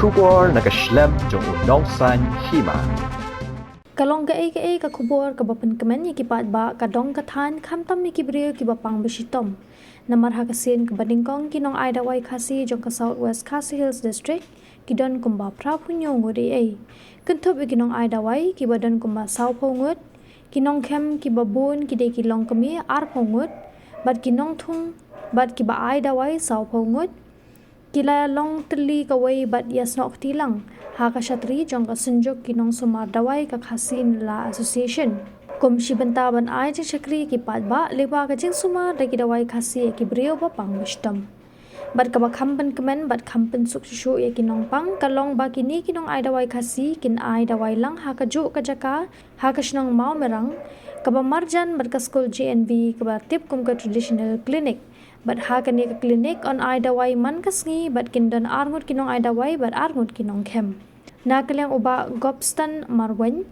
Shubor nakaslem jong unongsan hima. Kalong ka kubor ka bapan kemen ya kipat ba kadong katan kamtam ni kibriyo kibapang besitom. Namar hakasin kabadingkong kinong Aidawai Khasi jong ka Southwest Khasi Hills District kidon kumba prapunyo ngudi ay. Kentup kinong Aidawai kibadon kumba Sao Pongut kinong kem kibabun kide kilong kemi ar Pongut bad kinong thung bad kiba Aidawai Sao Pongut kila long teli kawai bad yasnok tilang haka syatri jong ka senjuk kinong sumar dawai ka Khasi la association komisi bentaban ai jeng syakri kipat ba leba ka jeng sumar da dawai Khasi ki brio ba pang bestom bad ka ba kampen kemen bad kampen sukshu ya kinong pang kalong ba kini kinong ai dawai Khasi kin ai dawai lang haka ju ka jaka haka shnong mau merang ka ba marjan bad ka school GNV ka ba tip kum ka traditional clinic but hakani ka klinik on Aidawai man kasngi but kindon arngut kinong Aidawai but arngut kinong kem nakalang uba Gobstan Marwen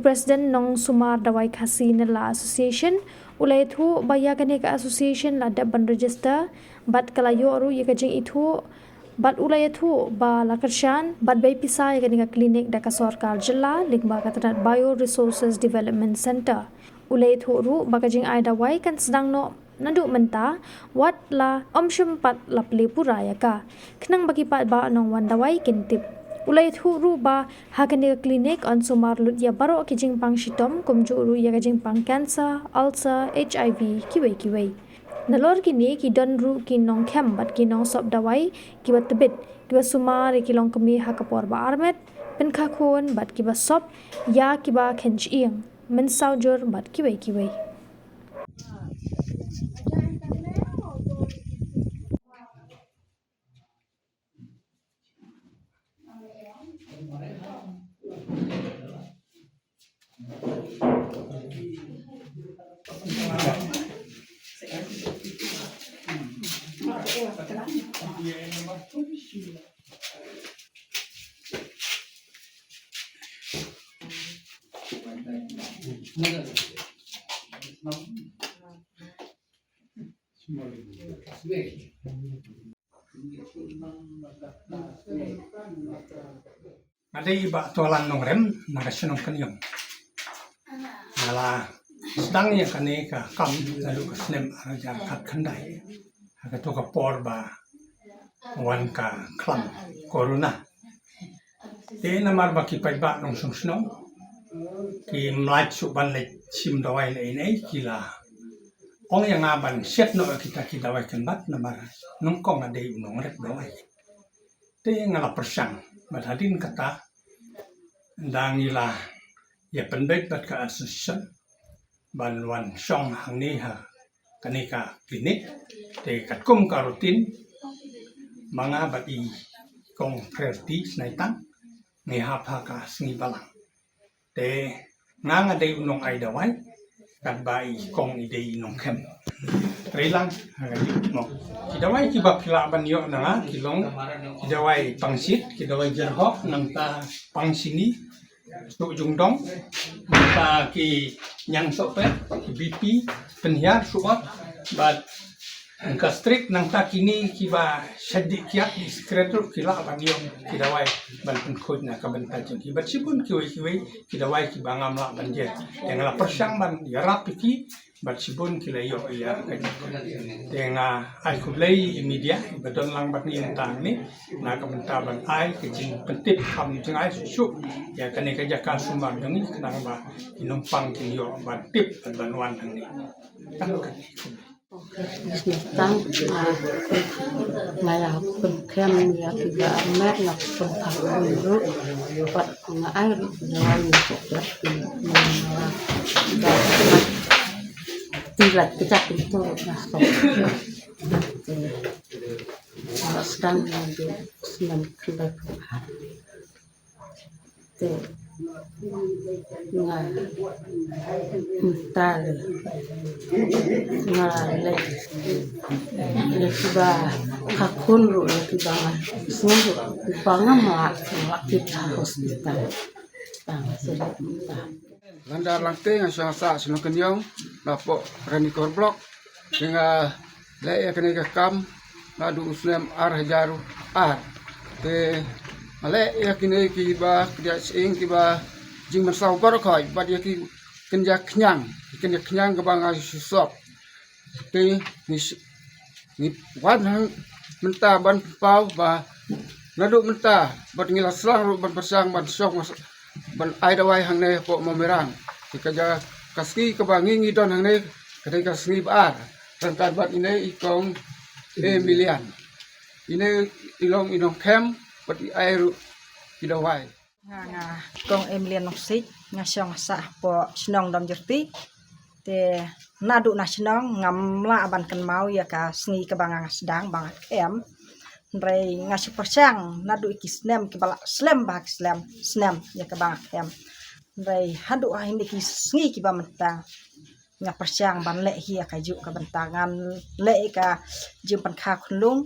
president nong Sumar Dawai Khasi la association ulay thu baya kani ka association la daban register but kalayo ru ye kajing itu but ulay thu ba lakarshan but bay pisa ye kani ka klinik da ka sarkar jilla lingba ka tadat bio resources development center ulay thu ru ba kajing Aidawai kan sedang no nanduk menta wat la omshum pat la plepura ya ka knang bagi pat ba nong wandawai kintip ulai thu ru ba hakani klinik on Sumar lut ya baro kijing pang shitom kumju ru ya kijing pang cancer ulcer HIV kiwei nalor kini ki don ru ki nong kem bat ki nong sob dawai ki bat tebit ki ba Sumar ki long kemi hakapor ba armet pen khakon bat ki ba sob ya ki ba khench iang men saujur bat kiwei Ada iba tualan nong rem nagasunong kanyang. Nala sedang ya kane ka kam lalu ka snem araja kat kandai. Aga to ka por ba wan ka klam corona. Te namar ba ki ba nong sungsno. Ki mlaj suban le sim dawai le nei kila. Ong yang aban set no kita dawai kenbat namar nong kong ade nong rek dawai. Te ngala persang madadin kata dang ila ya penbet bat ka association banwan song hang ni ha kanika klinik te katkum ka rutin mga bat i kong priority snaitang ni hapa ka sngi balang te nga de unong Aidawai kat bai kong ide inong kem Rilang hagati mo kidawai ki bapila ban yo na kilong kidawai pangsit kidawai jerhok nang ta pangsini tuk jungdong ta ki nyang sope ki BP penhiar suot bat angka strik nang ta kini kiba syadik kiat di sekretur kila ban yo kidawai ban penkod na ka benta jeng ki batsipun kiwi kidawai ki bangam la ban je yang la persang ban yarap ki batsipun kila yo ya dengan ai kulai media badon lang bat ni tang ni na ka benta ban ai ke jing pentip kam jing ai su ya kane ka jaka Sumar demi kenang ba inumpang ki yo ban tip ban wan ni tang maya pun kem ya tiga met nak pun tak dulu buat air dalam untuk tidak kita itu nah kalau sedang di senam kedai te nga mental nga le tiba kakun ru le tiba semua bangam kita hospital tang sedap Landar langting ang sa sunong kanyang lapo rani korblok dengan laya kani kam ladu usnem ar hajaru ar te ale ya kini ki ba dia sing ki ba jing man sau gor khoi ba dia ki kenja knyang ke bang ai susop te ni wan hang menta ban pau ba nadu menta bat ngila slang ru ban persang ban syok ban ai dawai hang ne po momerang ki kaja kaski ke bang ngi don hang ne kadai kasni bar rangkat bat ine ikong milian ine ilong kem bat ai ru ki dawai nga kong Emilian Noksik nga siyang sa po sinong dam jerti te nadu na sinong ngamla aban kan mau ya ka sngi ka bang sedang bang kem rei nga si persang nadu iki snem ki bala slem bak snem ya ka bang kem rei hadu ini ki sngi ki ba mentang nga persang ban le hi ka ju ka bentangan le ka jum pan kha khulung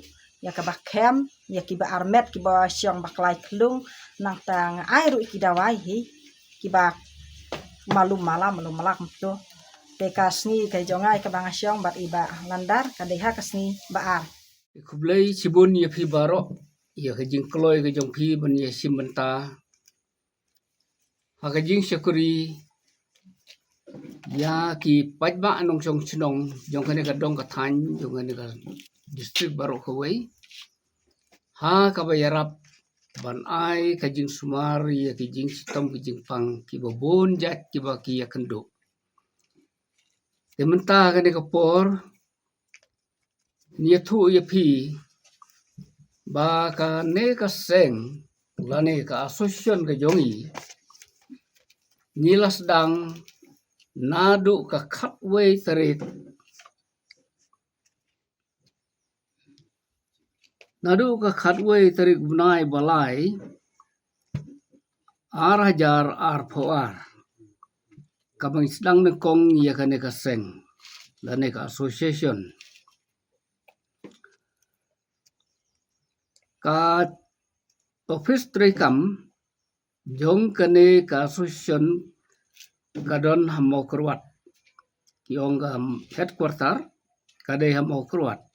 ya ka ba kem ya ki ba armet ki ba syong baklai khulung nang tang airu iki dawai hi ki ba malum malak tu te kasni ka jongai ka bang syong bat iba landar ka deha kasni baar kublai cibun ya phi baro ya ka jing kloi ka jong phi ban ya simbanta ha ka jing syakuri ya ki pajba anong chong chinong jong ka ne ka dong ka than jong ka ne ka district baro ka wei ha ka ba yarap ban ai ka jing sumar ya ki jing sitom ki jing pang ki babon jat ki ba ki ya kendo te menta ka ne ka por nia thu ya phi ba ka ne ka seng la ne ka association ka jongi nilas dang nadu ka khatway tarit nadu ka khatway tarik bunai balai ar phoar kabang sedang nekong ya ka ne ka seng la ne ka association ka office trekam jong kane ka association kadon hamo kruat kiong headquarter kade hamo kruat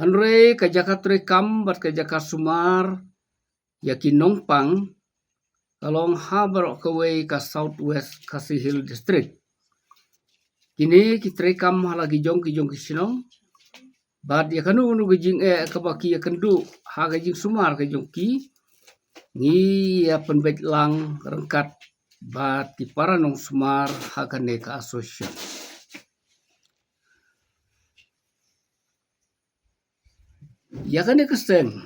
hanre ka jakat trekam bat ka jakat sumar yakinong pang kalong habar kaway ka southwest Khasi Hill district kini ki trekam halagi jong ki sinong bat ya kanu nu gijing kabaki ya kendu ha gijing sumar ka jongki ni ya penbet lang rengkat bat ti paranong sumar ha kane ka association ya kane ka seng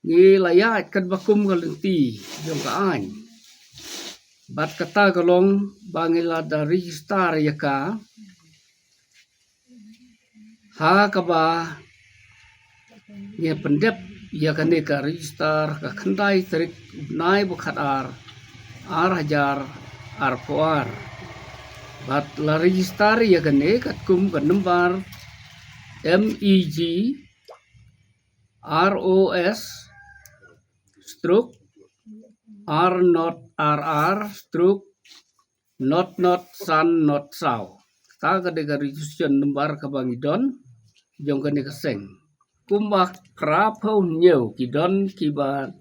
ni layat kan bakum kalenti jong ka an bat kata kalong bangila da register ya ka ha kaba ya pendep ya kane ka register ka khandai tarik nai bukhat ar hajar ar poar bat la register ya kane kat kum ka number MEG ROS stroke R not RR stroke not sun not sao ta ka de registration number ka bangidon jong ka ne ka seng kumbak krapau nyeu kidon kiba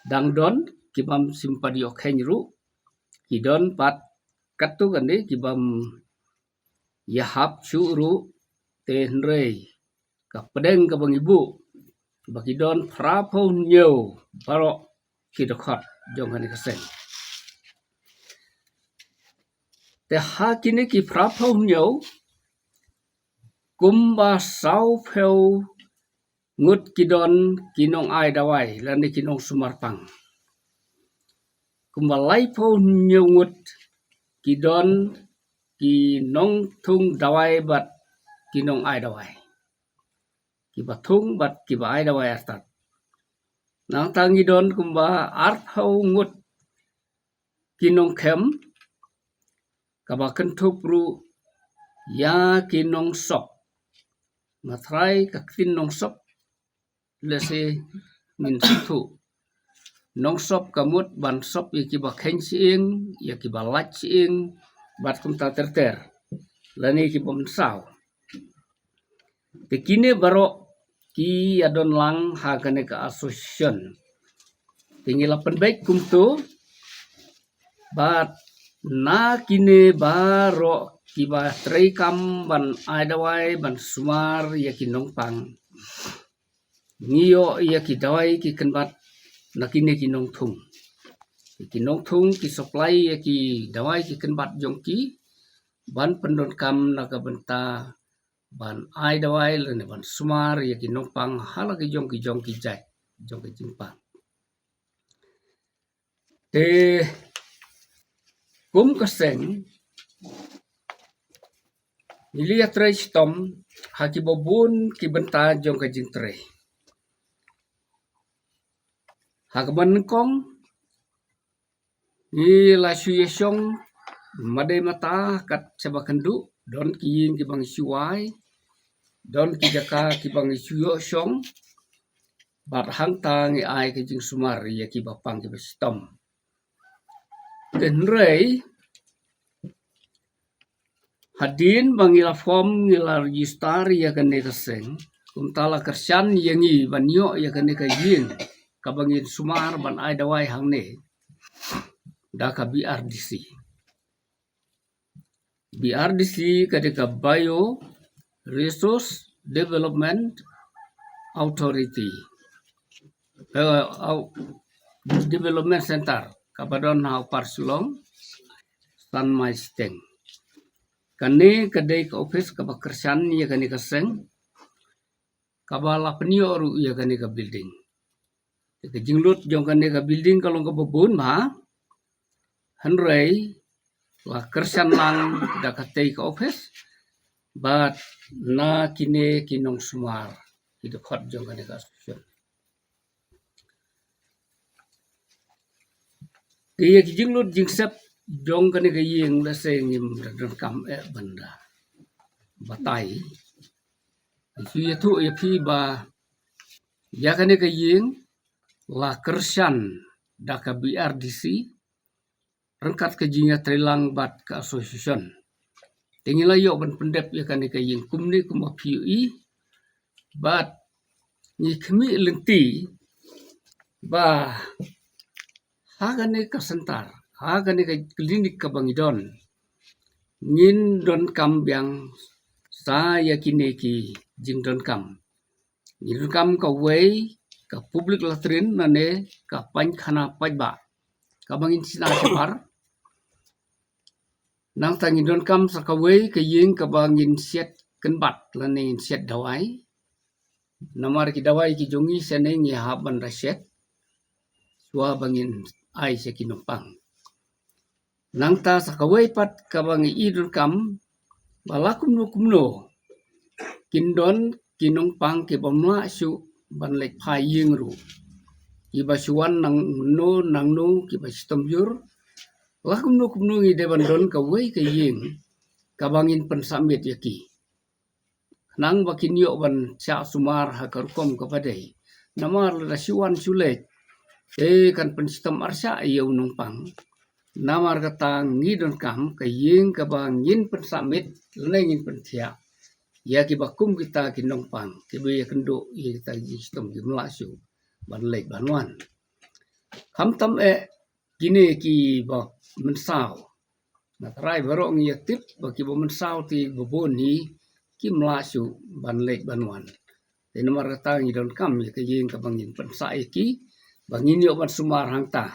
dangdon kibam simpadio khenru kidon pat katu kane kibam yahap churu tenrei ka pedeng ka bangibu bakidon krapau nyeu baro kidokhat jong ka ne ka seng te ha kini ki prapau nyeu kumba sau pheu ngut kidon kinong ai dawai lani kinong sumarpang kumba lai phau nyeu ngut kidon kinong thung dawai bat kinong ai dawai kiba thung bat kiba ai dawai astat nang tangi don kumba art phau ngut kinong khem kabakan tupru ya kinong sok matrai kaktin nong sok lese min situ nong sop kamut ban sop yakiba khen siing yakiba lach siing bat kumta terter lani kiba mensau tekine baro ki adon lang ha kane ka association tingila penbaik kumtu bat na kine baro kiba treikam ban aidawai ban sumar ya kinong pang ngiyo ya ki dawai ki kenbat nakine kinong thung ki supply ya ki dawai ki kenbat jongki ban pendon kam nakabenta ban aidawai lene ban sumar ya kinong pang hala ki jong ki jai jong ki jimpang te kum kaseng Ilia tre stom haki bobun ki benta jong ka jing tre. Hakaban kong ni la suyesong madai mata kat sabakandu don ki yin ki bang suai don ki jaka ki bang suyo song bat hang tang ai ki jing sumar ya ki bapang ki stom. Den rei hadin bangila form ngila register ya kane kaseng kuntala kersan yangi banyo ya kane ka yin kabangin sumar ban ai dawai hang ne da ka BRDC kade ka Bio Resource Development Authority Development Center kabadon hau parsulong San Mai Steng kane kadai ka office ka bakersan ya kane kaseng kabala penio ru ya kane ka building ke jinglut jong kane ka building kalong ka babun ma hanrei la kersan lang da ka tei ka office but na kine kinong sumar itu khot jong kane ka association ke jinglut jingsep jong kane ka yeng la sengim dan kam banda batai Suya tu ya pi ba ya kane ka yeng la kersan da ka BRDC rengkat ke jinya trilang bat ka association tingila yo ban pendep ya kane ka yeng kumni kuma PUI bat ni kemi lenti ba ha kane ka sentar ha kane ka klinik ka bangidon ngin don kam biang sa yakine ki jing don kam ngin kam ka wei ka public latrin nane ka pan khana pajba ka bangin sina separ nang tangin don kam sa ka wei ka ying ka bangin siat kenbat lane siat dawai namar ki dawai ki jongi sene ngi haban raset swa bangin ai se kinumpang nang ta sa ka wei pat ka bangi idon kam balakum kumno kindon kinong pang ke bomla su ban lek phai ying ru ki basuan nang no ki bastom jur lakum no kumno ngi de bandon ka wei ka ying ka bangin pensamit yaki nang bakin yo ban cha sumar ha karkom ka padai namar la suan sulek kan penstom arsa yo nong pang namar kata ngidon kam ka ying ka bangin pensamit lengin pentia ya ki bakum kita kinong pang ki be kendo ya kita sistem ki melasu ban lek banwan kam tam kini ki ba mensau na trai baro ngi tip ba ki ba mensau ti bobon ni ki melasu ban lek banwan te namar kata ngidon kam ya ki ying ka bangin pensai ki bangin yo ban sumar hangta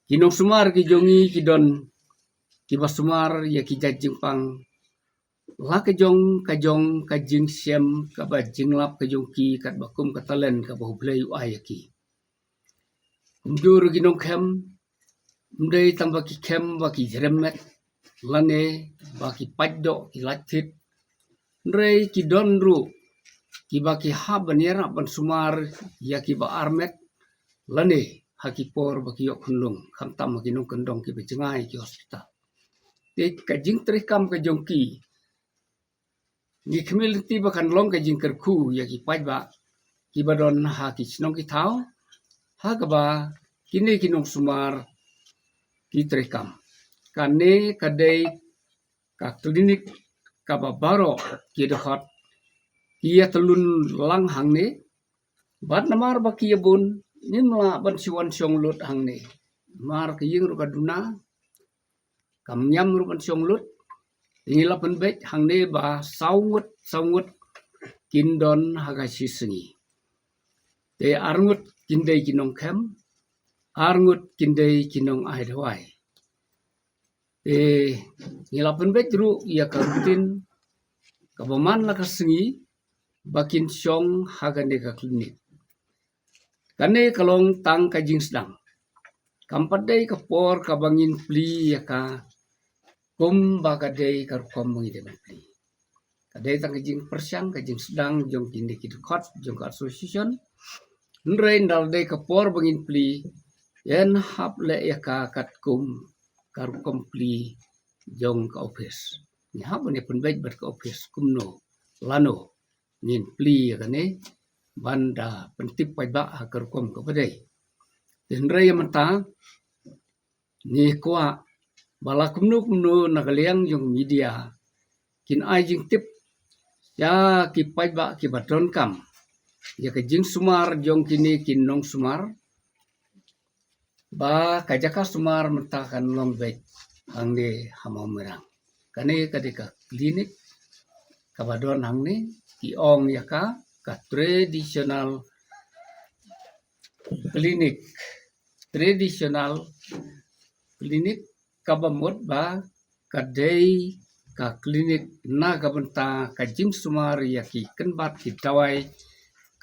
kinong sumar ki jongi ki don ki ba sumar ya ki jajing pang la kajong kajing siam ka ba jinglap kajong ki kat bakum ka talen ka ba blai ai ki umjur ginong kem mdei tamba ki kem ba ki jeremet lane ba ki paddo ki latit rei ki don ru ki ba ki habanera ban sumar ya ki ba armet lane hakipor ba ki yok kunlung kam tam ki nong kendong ki bejengai ki hospital te kajing trikam kajong ki ni community bakan long ka jing kerku ya ki pajba ki badon ha ki snong ki thau ha ka ba kini kinong sumar ki trekam kane kadai ka klinik ka ba baro ki dohot kia telun lang hang ne bat namar ba kia bun nimla ban siwan siong lut hang ne mar ke ying ru kaduna kam nyam ru ban siong lut ingila pen bet hang ne ba saungut kindon hagashi sengi te arngut kindai kinong kem arngut kindai kinong aidawai te ngila pen bet ru ia karutin kabaman la kasengi bakin siong hagane ka klinik kane kalong tang kajing sedang kampadai kapor kabangin pli ya ka kum bakadai karkom mengide pli kadai tang kajing persyang kajing sedang jong kini kidukot jong association nrein dal dai kapor bangin pli yen hap le ya ka kat kum karkom pli jong ka office ni hap ne penbaik ber ka office kumno lano nin pli ya kane banda pentip pai ba hakar kom ka badai den raya mata ni kwa bala kumnu nakaliang jong media kin ai jing tip ya ki pai ba ki badron kam ya ka jing sumar jong kini kin nong sumar ba kajaka sumar mata kan long baik hang de hamau merang kane kadika klinik kabadon hang ne ki ong ya ka tradisional klinik kabamot ba kadai ka klinik na kabenta kajing sumar yaki kenbat kitawai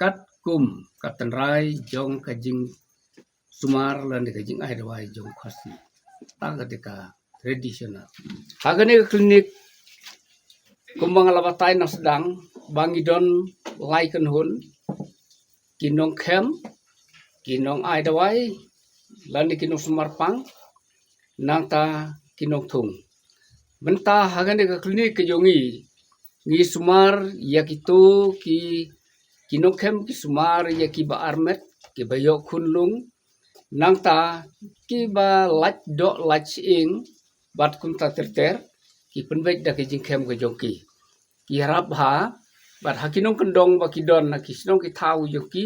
kat kum katenrai jong kajing sumar lan kajing aidawai jong khasi ta kadika tradisional hagane klinik kumbang labatai na sedang bangidon laiken hun kinong kem kinong aidawai lani kinong sumarpang nangta kinong thung benta hagane ka klinik ke jongi ngi sumar yakito ki kinong kem ki sumar yaki ba armet ki bayo kunlung nangta ki ba lach do lach ing bat kunta terter ki penbek da ke jingkem ke jongki ki harap ha bat hakinong kendong ba kidon na kisnong ki tau jongki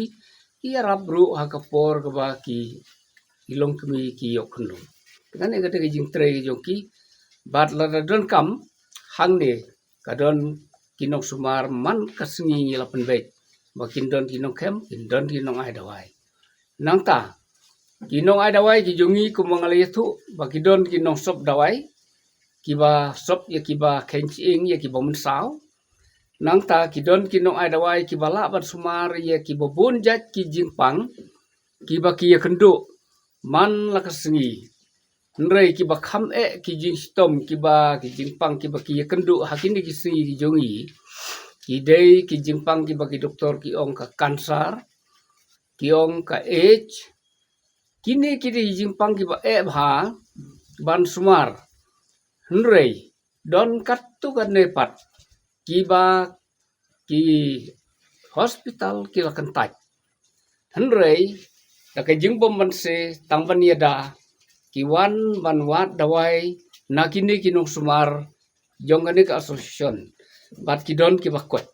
ki harap ru ha kapor ke ba ki ilong kemi ki yok kendong kan e ke jing tre ke jongki bat la don kam hang ne kadon kinong sumar man kasngi la penbek ba kindon kinong kem kindon kinong ai dawai nangta kinong ai dawai ki jongi ku mangalay thu ba kidon kinong sop dawai kiba sop ya kiba kenching ya kiba mensau nangta kidon kinong ai dawai kiba la ban sumar ya kiba bunjat ki jingpang kiba ki ya kendu man la kasengi nrei kiba kham e ki jing stom kiba ki jingpang kiba ki ya kendu hakini ki sengi ki jongi ki dei ki jingpang kiba ki doktor ki ong ka kansar ki ong ka age kini kiri jingpang kiba e bha ban sumar nrei don katu kan nepat kiba ki hospital kila kentai nrei da ka jingbom ban se tangban yada kiwan ban wat dawai nakini kinong sumar jongane ka association bat kidon kiba kwat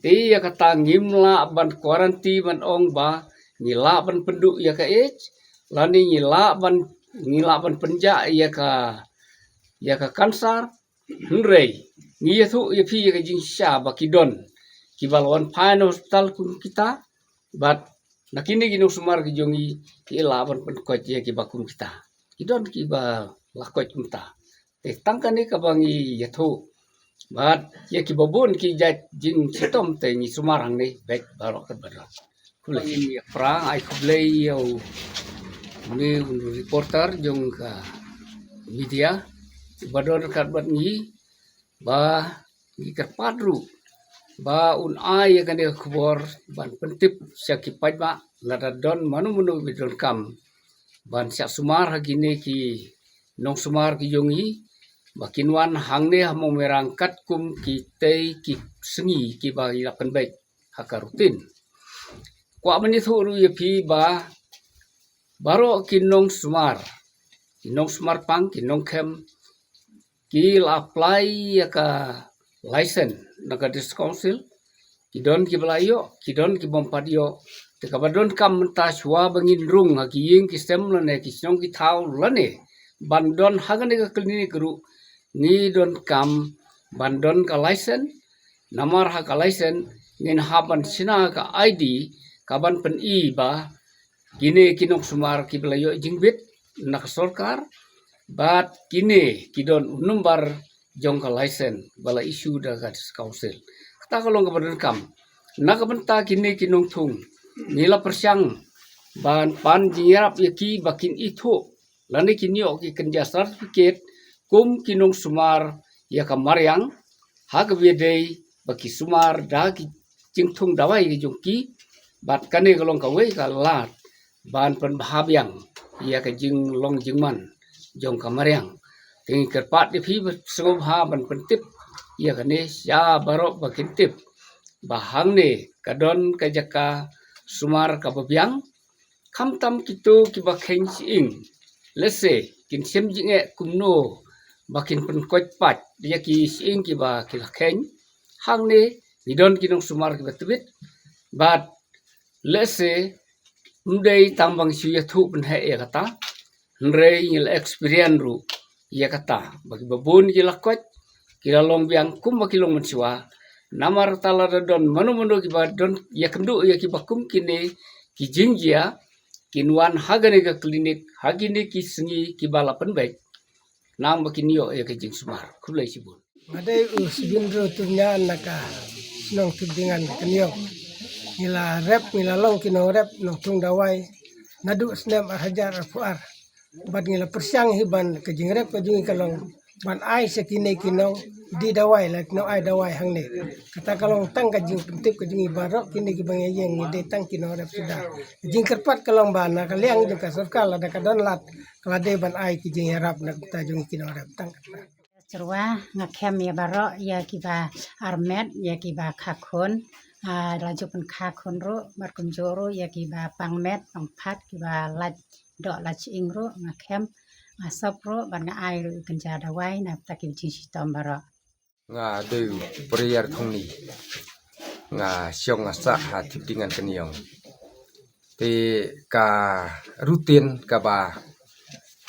ti ya kata ngimla ban quarantine ban ong ba ngila ban pendu ya ka lani ngila ban penja ya ka kansar nrei ngia thu ya phi ka jing sha ba kidon kibalwan pain hospital kun kita bat nakini kinong sumar ki jongi ki laban pen ko ya ki bakun kita kidon ki ba lakot kunta te tangkani ka bangi ya thu bat ya ki babun ki jat jing sitom te ni sumarang ni baik barok kan barok kulai ya prang ai kulai yo ni reporter jong ka media bador kat bat ni ba ni kerpadru ba un ai kan dia khobor ban pentip sakipai ba ladadon manu bidon kam ban sak sumar hagine ki nong sumar ki jongi bakinwan hangne hamo merangkat kum ki tei ki sengi ki ba ilapan baik hakarutin kwa mani thuru ye phi ba baro kinong sumar pang kinong kem ki apply ya ka license naga dis council kidon ki belayo kidon ki bompat yo te kabadon kam ta shwa bangin rung ha ki ying ki stem lo ne ki snong ki thau lo ne bandon hagane ka klinik ru ni don kam bandon ka license namar ha ka license ngin haban sina ka ID kaban pen I ba kini kinok sumar ki belayo jingbit nak sarkar bat kini kidon number jong ka license bala issue da ka council kata kalong kabadan kam nak benta kini kinong thung nila persyang ban pan jingrap yaki bakin itu lani kini ok kenja certificate kum kinong sumar ya kamaryang hak wedei baki sumar da ki jingthung dawai ki jongki bat kane kalong kawe kalat ban pen bahabyang ya ka jing long jingman jong kamaryang ting kerpat di phi sengom ha ban pentip ya kane ya barok bakin tip bahang ne kadon kajaka sumar kababyang kamtam kitu kiba kheng ing lese kin sem jinge kumno bakin pen koj pat dia ki ing kiba kila kheng hang ne nidon kinong sumar kiba tebit bat lese mdei tambang suya thu pen he ya kata nrei ngil experience ru ya kata bagi babun kila koj kila long biang kum bakilong mensiwa namar tala don manu kiba don ya kendu ya kiba kum kini ki jingjia kinwan hagane ka klinik hagine ki sengi kiba lapen baik nang bakinio ya ke jing sumar kulai sibun Madai usbindro tunya naka nong tudingan kenyo nila rep nila long kino rep nong tung dawai nadu snem hajar afuar bad nila persyang hiban ke jing rep ke jing kalong ban ai sekine kino di dawai lak no ai dawai hang ne kata kalong tang ka jing pentip ke jing barok kini ki bang yeng ni de tang kino rep sudah jing kerpat kalong bana kaliang jing ka sarkal ada kadon lat kalade ban ai ki jing rap nak ta jing kino rep tang Cerwa ngakem ya barok ya kiba armet ya kiba kakun laju pun kakun ro berkunjoro ya kiba pangmet pangpat kiba laj dok laj ingro ngakem asap ro ban ai ro kenja dawai na takib jisi tom barok nga deu priar thongni nga siong asa ha tiptingan keniong te ka rutin ka ba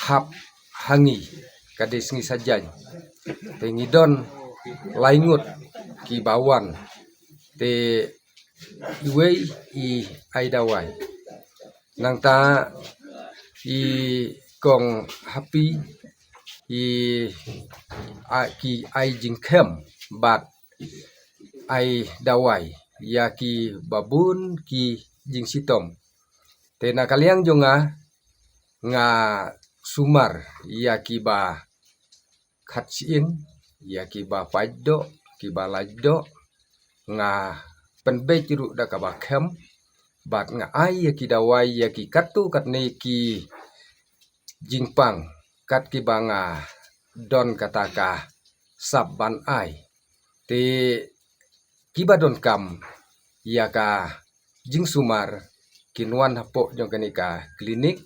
hap hangi ka desngi sajan te ngidon laingut ki bawan te iwei I aidawai nang ta I kong happy ki ai jingkem bat ai dawai ya ki babun ki jing sitom te na kaliang jonga nga sumar ya ki ba khatsin ya ki ba paido ki ba lajdo nga penbe ciru da ka ba kem bat nga ai ya ki dawai ya ki katu kat ne ki jingpang kat ki banga don kataka sabban ai te kiba don kam ya ka jing sumar kinwan hapo jong kanika klinik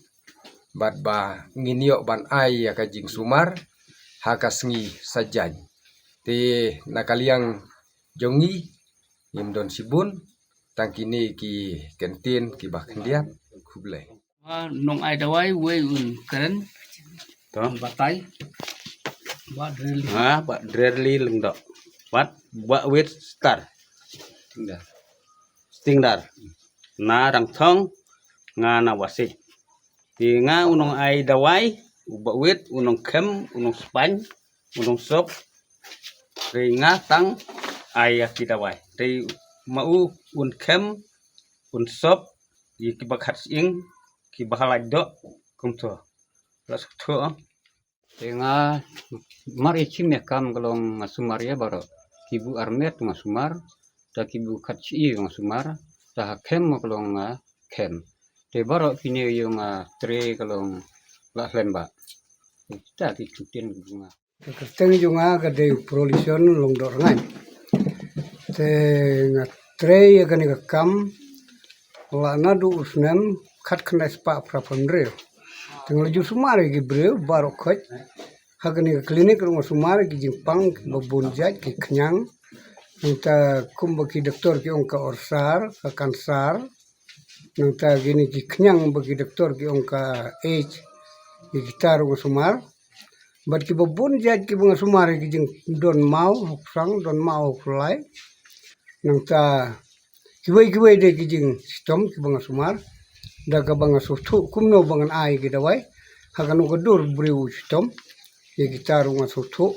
bat ba nginio ban ai ya ka jing sumar hakasngi sajan te nakaliang jongi imdon sibun tangkini ki kentin ki bakhendiat kuble nong ai dawai we un keren to batai ba drill ba drill lengdok wat ba wet star stingdar na rang thong nga na wasi ti nga unong ai dawai ba wet unong kem unong span unong sop re nga tang ai ki dawai re mau un kem un sop ki bakhat ing ki bahalai do kum to las to Tenga mari chim ya kam kalong ngasumar ya baro kibu armet ngasumar ta kibu khatsi ngasumar ta kem kalong kem te baro kini yung tre kalong la lemba ta ki tutin bunga keteng junga ka de prolison long dor ngai te nga tre ya kan ka kam la na du usnem khat khna spa prapandre tengol ju sumare gi bre baro khoj hagani klinik ro sumare gi jingpang babun jat ki knyang Nanta kum bagi doktor ki ongka orsar, ka kansar. Nanta gini ki kenyang bagi doktor ki ongka age, ki gitar sumar. Bat ki babun jad ki bunga sumar ki jing don mau sang don mau kulai. Nanta kiwai de ki jing sistem ki bunga sumar. Daga banga sutu kumno bangan ai ki dawai. Hakan ugadur briu sistem. Ki gitar unga sutu.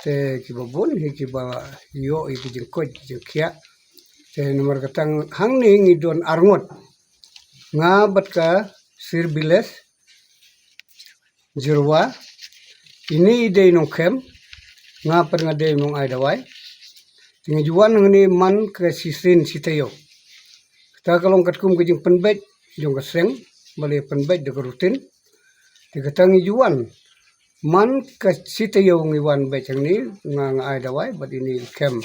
Te ki babun ki ba yo ki jing koj ki jing kia. Te nomor katang hang ni ngi don arngot. Nga bat ka sirbiles. Jirwa. Ini ide nong kem. Nga per nga de nong ai dawai. Tinga juan ngani man ke sisin sitayo. Ta kalong katkum ke jing penbet jong ka seng bale penbet de rutin. Te katangi juan man ke sitayo ngiwan becang ni nga ai dawai bat ini kem.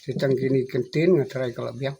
Sitang kini kentin nga tarai kalabiang.